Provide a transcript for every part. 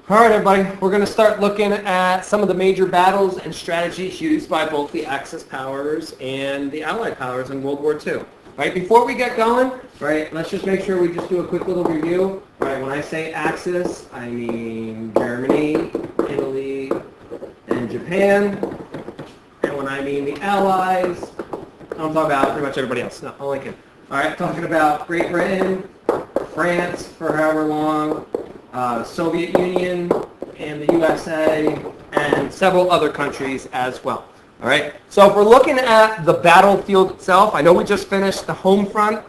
All right, everybody, we're going to start looking at some of the major battles and strategies used by both the Axis powers and the Allied powers in World War II. Right, before we get going, right, let's just make sure we just do a quick little review. Right, when I say Axis, I mean Germany, Italy, and Japan. And when I mean the Allies, I'm talking about pretty much everybody else. No, only kidding. All right, talking about Great Britain, France for however long, Soviet Union and the USA, and several other countries as well. All right, so if we're looking at the battlefield itself, I know we just finished the home front,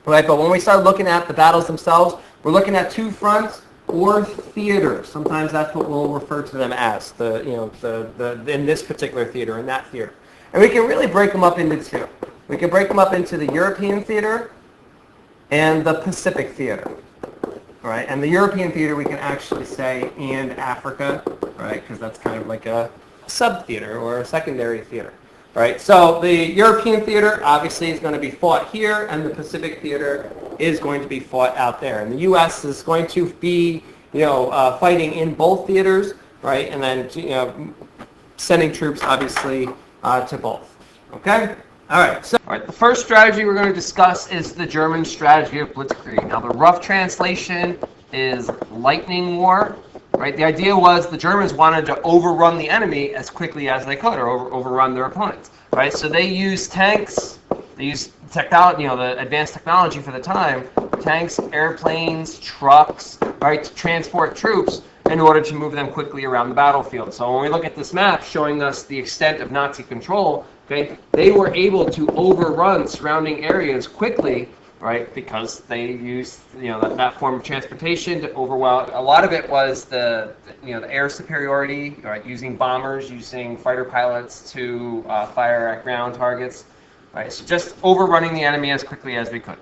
right? But when we start looking at the battles themselves, we're looking at two fronts or theaters. Sometimes that's what we'll refer to them as, in this particular theater, in that theater. And we can really break them up into two. We can break them up into the European theater and the Pacific theater. Right, and the European theater we can actually say and Africa, right, because that's kind of like a sub-theater or a secondary theater. Right, so the European theater obviously is going to be fought here, and the Pacific theater is going to be fought out there. And the U.S. is going to be, fighting in both theaters, right, and then, sending troops obviously to both. Okay. All right, the first strategy we're going to discuss is the German strategy of blitzkrieg. Now, the rough translation is lightning war, right? The idea was the Germans wanted to overrun the enemy as quickly as they could, or overrun their opponents, right? So they used tanks, they used technology, the advanced technology for the time, tanks, airplanes, trucks, right, to transport troops in order to move them quickly around the battlefield. So when we look at this map showing us the extent of Nazi control, okay, they were able to overrun surrounding areas quickly, right, because they used that form of transportation to overwhelm. A lot of it was the air superiority, right, using bombers, using fighter pilots to fire at ground targets, right, so just overrunning the enemy as quickly as we could.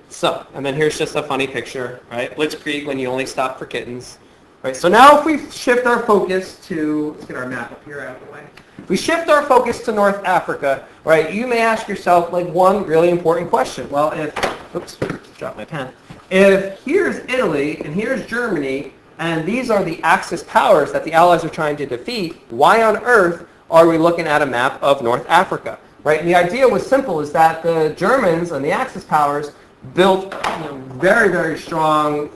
So, and then here's just a funny picture, right, blitzkrieg when you only stop for kittens. Right, so now if we shift our focus to, let's get our map up here out of the way. If we shift our focus to North Africa, right, you may ask yourself like one really important question. Well, oops, dropped my pen. If here's Italy and here's Germany, and these are the Axis powers that the Allies are trying to defeat, why on earth are we looking at a map of North Africa? Right, and the idea was simple, is that the Germans and the Axis powers built very, very strong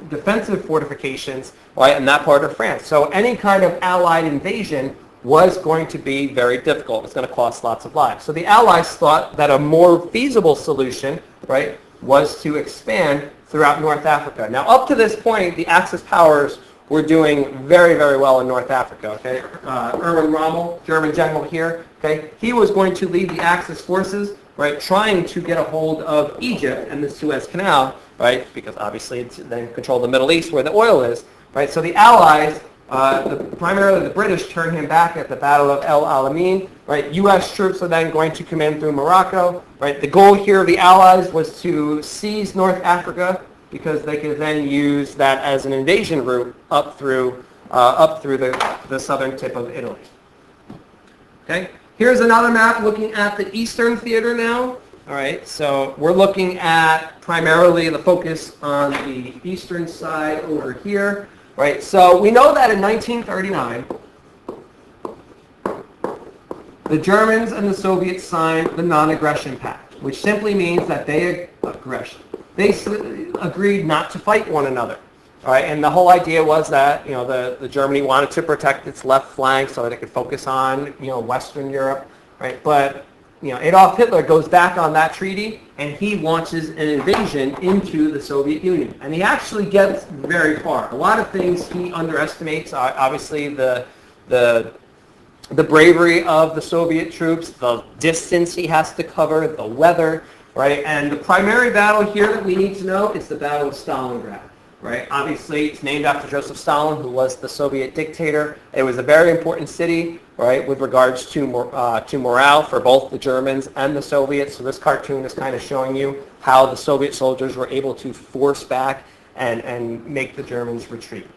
defensive fortifications, right, in that part of France. So any kind of Allied invasion was going to be very difficult. It's going to cost lots of lives. So the Allies thought that a more feasible solution, right, was to expand throughout North Africa. Now, up to this point, the Axis powers were doing very, very well in North Africa. Okay, Erwin Rommel, German general here. Okay, he was going to lead the Axis forces, right, trying to get a hold of Egypt and the Suez Canal, right, because obviously it's then control the Middle East where the oil is, right. So the Allies, primarily the British, turned him back at the Battle of El Alamein, right. U.S. troops are then going to come in through Morocco, right. The goal here of the Allies was to seize North Africa because they could then use that as an invasion route up through the southern tip of Italy. Okay. Here's another map looking at the Eastern Theater now. All right, so we're looking at primarily the focus on the eastern side over here. Right, so we know that in 1939, the Germans and the Soviets signed the Non-Aggression Pact, which simply means that they agreed not to fight one another. All right, and the whole idea was that the Germany wanted to protect its left flank so that it could focus on Western Europe, right? But Adolf Hitler goes back on that treaty and he launches an invasion into the Soviet Union, and he actually gets very far. A lot of things he underestimates. Obviously, the bravery of the Soviet troops, the distance he has to cover, the weather, right? And the primary battle here that we need to know is the Battle of Stalingrad. Right? Obviously, it's named after Joseph Stalin, who was the Soviet dictator. It was a very important city, right, with regards to morale for both the Germans and the Soviets. So this cartoon is kind of showing you how the Soviet soldiers were able to force back and make the Germans retreat.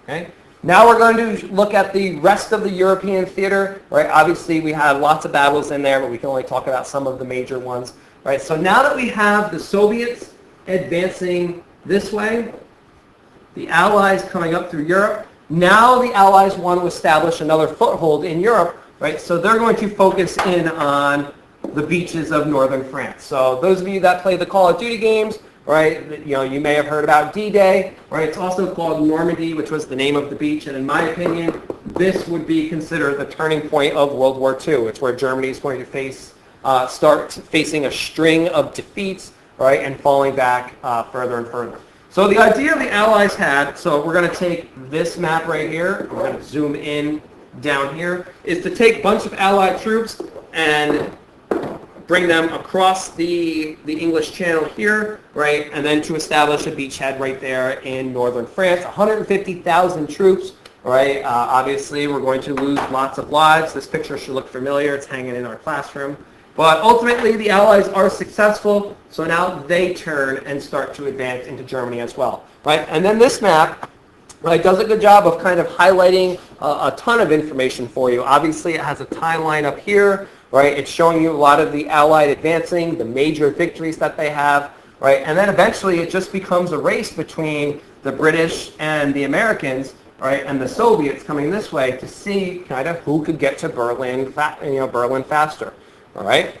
Okay? Now we're going to look at the rest of the European theater. Right? Obviously, we have lots of battles in there, but we can only talk about some of the major ones. Right? So now that we have the Soviets advancing this way, the Allies coming up through Europe. Now the Allies want to establish another foothold in Europe, right? So they're going to focus in on the beaches of northern France. So those of you that play the Call of Duty games, right, you may have heard about D-Day, right? It's also called Normandy, which was the name of the beach. And in my opinion, this would be considered the turning point of World War II. It's where Germany is going to start facing a string of defeats, right, and falling back further and further. So the idea the Allies had, so we're going to take this map right here, we're going to zoom in down here, is to take a bunch of Allied troops and bring them across the English Channel here, right, and then to establish a beachhead right there in northern France. 150,000 troops, right? Obviously, we're going to lose lots of lives. This picture should look familiar. It's hanging in our classroom. But ultimately, the Allies are successful, so now they turn and start to advance into Germany as well, right? And then this map, right, does a good job of kind of highlighting a ton of information for you. Obviously, it has a timeline up here, right? It's showing you a lot of the Allied advancing, the major victories that they have, right? And then eventually it just becomes a race between the British and the Americans, right? And the Soviets coming this way to see kind of who could get to Berlin, Berlin faster, all right?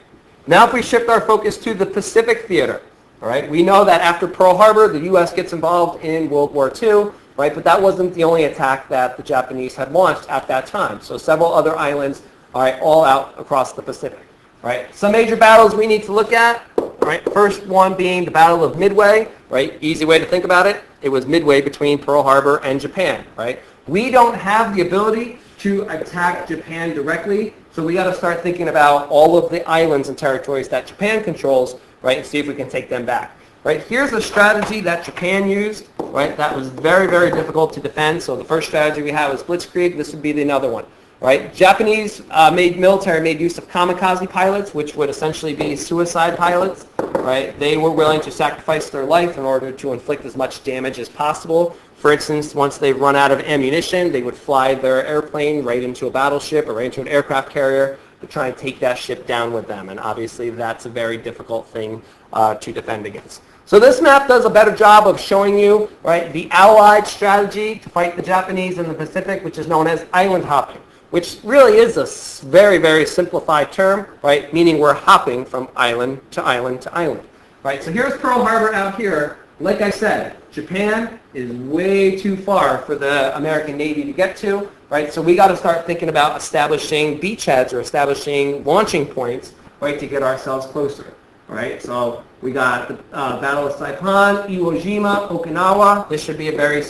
Now if we shift our focus to the Pacific theater, all right? We know that after Pearl Harbor, the U.S. gets involved in World War II, right? But that wasn't the only attack that the Japanese had launched at that time. So several other islands, all right, all out across the Pacific, right? Some major battles we need to look at, right? First one being the Battle of Midway, right? Easy way to think about it. It was midway between Pearl Harbor and Japan, right? We don't have the ability to attack Japan directly, so we got to start thinking about all of the islands and territories that Japan controls, right, and see if we can take them back. Right, here's a strategy that Japan used, right, that was very, very difficult to defend. So the first strategy we had was Blitzkrieg. This would be another one. Right? Japanese military made use of kamikaze pilots, which would essentially be suicide pilots. Right? They were willing to sacrifice their life in order to inflict as much damage as possible. For instance, once they run out of ammunition, they would fly their airplane right into a battleship or right into an aircraft carrier to try and take that ship down with them. And obviously that's a very difficult thing to defend against. So this map does a better job of showing you, right, the Allied strategy to fight the Japanese in the Pacific, which is known as island hopping, which really is a very, very simplified term, right, meaning we're hopping from island to island to island. Right? So here's Pearl Harbor out here. Like I said, Japan is way too far for the American Navy to get to, right? So we got to start thinking about establishing beachheads or establishing launching points, right, to get ourselves closer. Right, so we got the Battle of Saipan, Iwo Jima, Okinawa. This should be a very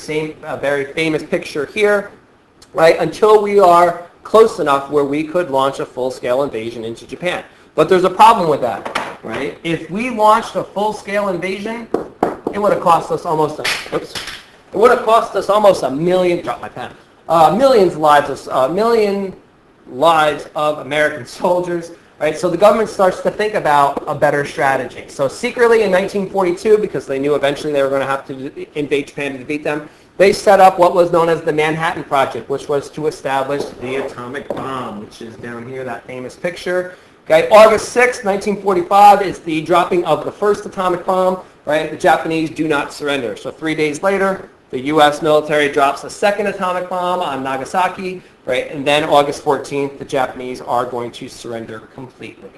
famous picture here, right? Until we are close enough where we could launch a full-scale invasion into Japan. But there's a problem with that, right? If we launched a full-scale invasion, it would have cost us almost a million. Drop my pen. Million lives of American soldiers. Right, so the government starts to think about a better strategy. So secretly in 1942, because they knew eventually they were going to have to invade Japan to defeat them, they set up what was known as the Manhattan Project, which was to establish the atomic bomb, which is down here, that famous picture. Okay, August 6, 1945 is the dropping of the first atomic bomb. Right, the Japanese do not surrender. So 3 days later, the U.S. military drops a second atomic bomb on Nagasaki, right? And then August 14th, the Japanese are going to surrender completely.